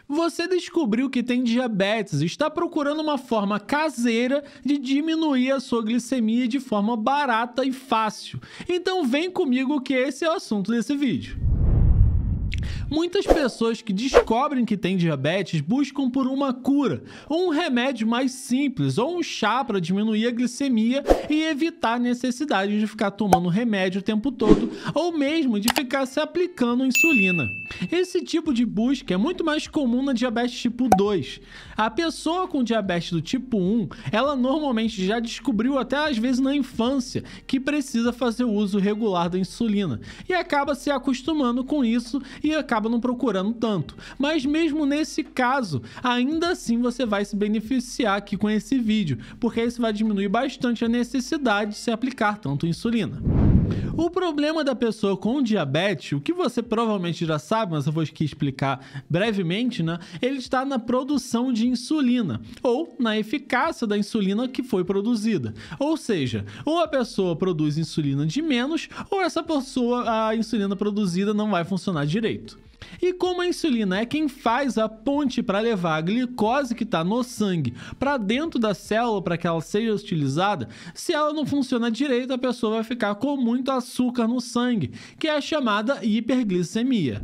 Você descobriu que tem diabetes e está procurando uma forma caseira de diminuir a sua glicemia de forma barata e fácil. Então vem comigo que esse é o assunto desse vídeo. Muitas pessoas que descobrem que têm diabetes buscam por uma cura, ou um remédio mais simples, ou um chá para diminuir a glicemia e evitar a necessidade de ficar tomando remédio o tempo todo, ou mesmo de ficar se aplicando insulina. Esse tipo de busca é muito mais comum na diabetes tipo 2. A pessoa com diabetes do tipo 1, ela normalmente já descobriu até às vezes na infância que precisa fazer o uso regular da insulina e acaba se acostumando com isso e acaba não procurando tanto. Mas mesmo nesse caso, ainda assim você vai se beneficiar aqui com esse vídeo, porque isso vai diminuir bastante a necessidade de se aplicar tanto insulina. O problema da pessoa com diabetes, o que você provavelmente já sabe, mas eu vou aqui explicar brevemente, né? Ele está na produção de insulina, ou na eficácia da insulina que foi produzida. Ou seja, ou a pessoa produz insulina de menos, ou essa pessoa, a insulina produzida não vai funcionar direito. E como a insulina é quem faz a ponte para levar a glicose que está no sangue para dentro da célula para que ela seja utilizada, se ela não funciona direito, a pessoa vai ficar com muito açúcar no sangue, que é a chamada hiperglicemia.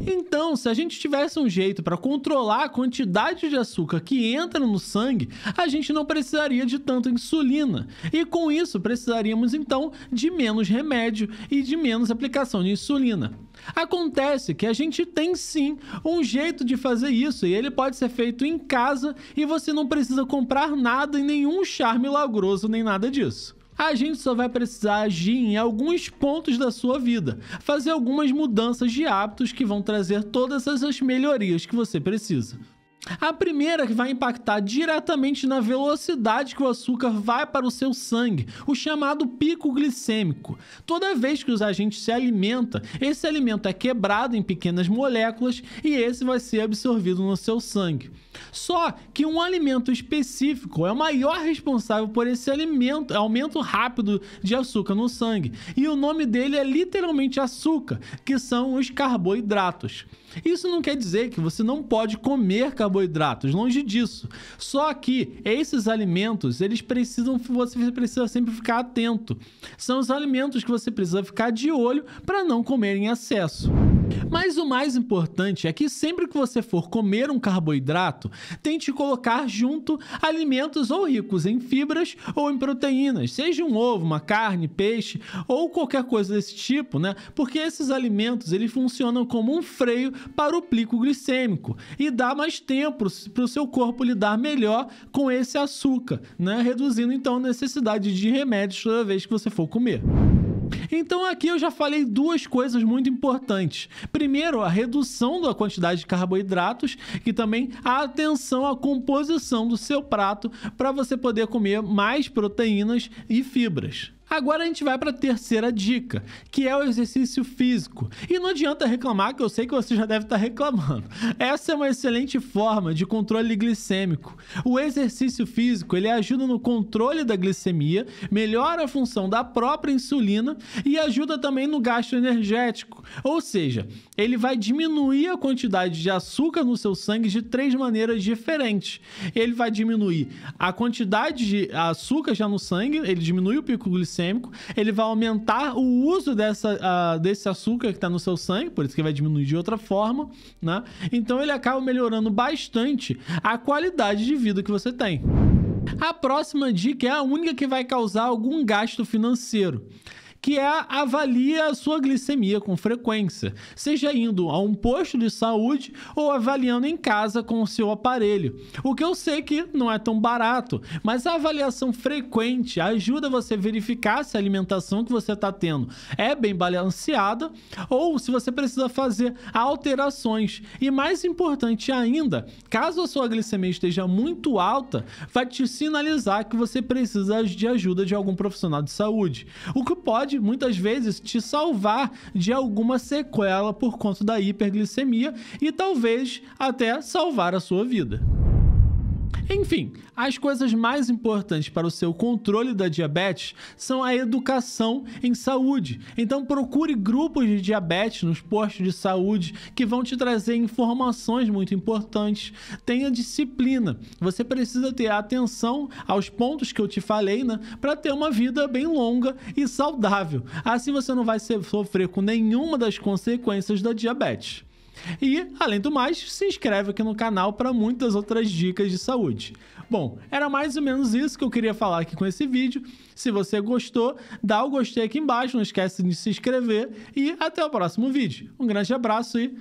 Então, se a gente tivesse um jeito para controlar a quantidade de açúcar que entra no sangue, a gente não precisaria de tanta insulina. E com isso, precisaríamos então de menos remédio e de menos aplicação de insulina. Acontece que a gente tem sim um jeito de fazer isso e ele pode ser feito em casa e você não precisa comprar nada e nenhum chá milagroso nem nada disso. A gente só vai precisar agir em alguns pontos da sua vida, fazer algumas mudanças de hábitos que vão trazer todas essas melhorias que você precisa. A primeira que vai impactar diretamente na velocidade que o açúcar vai para o seu sangue, o chamado pico glicêmico. Toda vez que a gente se alimenta, esse alimento é quebrado em pequenas moléculas e esse vai ser absorvido no seu sangue. Só que um alimento específico é o maior responsável por esse aumento rápido de açúcar no sangue. E o nome dele é literalmente açúcar, que são os carboidratos. Isso não quer dizer que você não pode comer carboidratos, longe disso. Só que esses alimentos, você precisa sempre ficar atento. São os alimentos que você precisa ficar de olho para não comer em excesso. Mas o mais importante é que sempre que você for comer um carboidrato, tente colocar junto alimentos ou ricos em fibras ou em proteínas, seja um ovo, uma carne, peixe ou qualquer coisa desse tipo, né? Porque esses alimentos eles funcionam como um freio para o pico glicêmico e dá mais tempo para o seu corpo lidar melhor com esse açúcar, né? Reduzindo então a necessidade de remédios toda vez que você for comer. Então aqui eu já falei duas coisas muito importantes. Primeiro, a redução da quantidade de carboidratos e também a atenção à composição do seu prato para você poder comer mais proteínas e fibras. Agora a gente vai para a terceira dica, que é o exercício físico. E não adianta reclamar, que eu sei que você já deve estar reclamando. Essa é uma excelente forma de controle glicêmico. O exercício físico, ele ajuda no controle da glicemia, melhora a função da própria insulina e ajuda também no gasto energético. Ou seja, ele vai diminuir a quantidade de açúcar no seu sangue de 3 maneiras diferentes. Ele vai diminuir a quantidade de açúcar já no sangue, ele diminui o pico glicêmico, ele vai aumentar o uso desse açúcar que está no seu sangue, por isso que vai diminuir de outra forma, né? Então ele acaba melhorando bastante a qualidade de vida que você tem. A próxima dica é a única que vai causar algum gasto financeiro, que é avalie a sua glicemia com frequência, seja indo a um posto de saúde ou avaliando em casa com o seu aparelho. O que eu sei que não é tão barato, mas a avaliação frequente ajuda você a verificar se a alimentação que você está tendo é bem balanceada ou se você precisa fazer alterações. E mais importante ainda, caso a sua glicemia esteja muito alta, vai te sinalizar que você precisa de ajuda de algum profissional de saúde, o que pode muitas vezes te salvar de alguma sequela por conta da hiperglicemia e talvez até salvar a sua vida. Enfim, as coisas mais importantes para o seu controle da diabetes são a educação em saúde. Então procure grupos de diabetes nos postos de saúde que vão te trazer informações muito importantes. Tenha disciplina. Você precisa ter atenção aos pontos que eu te falei, né, para ter uma vida bem longa e saudável. Assim você não vai sofrer com nenhuma das consequências da diabetes. E, além do mais, se inscreve aqui no canal para muitas outras dicas de saúde. Bom, era mais ou menos isso que eu queria falar aqui com esse vídeo. Se você gostou, dá o gostei aqui embaixo, não esquece de se inscrever e até o próximo vídeo. Um grande abraço e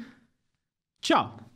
tchau!